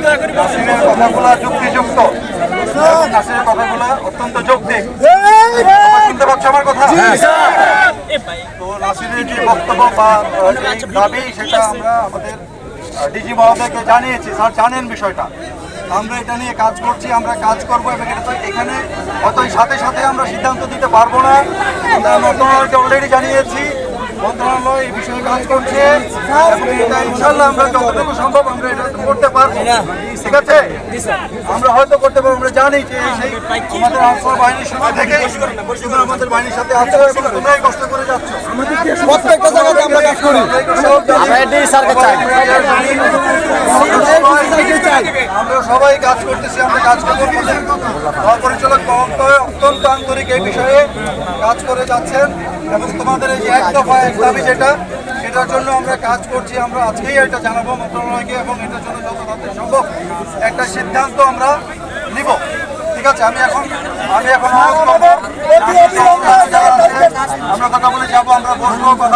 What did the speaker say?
নাসিরের কথাগুলো যুক্তিযুক্ত, নাসিরের কথাগুলো অত্যন্ত যৌক্তিক। শুনতে পাচ্ছ আমার কথা? তো নাসিরের যে বক্তব্য বা যে দাবি, সেটা আমরা আমাদের ডিজি মহোদয়কে জানিয়েছি। স্যার জানেন বিষয়টা, আমরা এটা নিয়ে কাজ করছি, আমরা কাজ করবো এবং এটা এখানে হয়তো সাথে সাথে আমরা সিদ্ধান্ত দিতে পারবো না। আমরা মন্ত্রণালয়কে অলরেডি জানিয়েছি, মন্ত্রণালয় এই বিষয়ে কাজ করছে এবং এটা ইনশাল্লাহ আমরা যতটুকু সম্ভব আমরা এটা করতে পারবো। ঠিক আছে, আমরা হয়তো করতে পারবো। আমরা জানি যে সেই আমাদের আনসার বাহিনীর সময় থেকে আমাদের বাহিনীর সাথে আছো এবং তোমরাই কষ্ট করে যাচ্ছ। প্রত্যেকটা জায়গাতে আমরা কাজ করি। আমরা সবাই কাজ করতেছি, আমরা কাজ করবো। পরিচালক মহোদয় অত্যন্ত আন্তরিক এই বিষয়ে কাজ করে যাচ্ছেন এবং তোমাদের এই যে এক দফা এক দাবি যেটা, সেটার জন্য আমরা কাজ করছি। আমরা আজকেই এটা জানাবো মন্ত্রণালয়কে এবং এটার জন্য যত তাড়াতাড়ি সম্ভব একটা সিদ্ধান্ত আমরা নিব। ঠিক আছে, আমি এখন আমরা কথা বলে যাবো, আমরা বসবো, কথা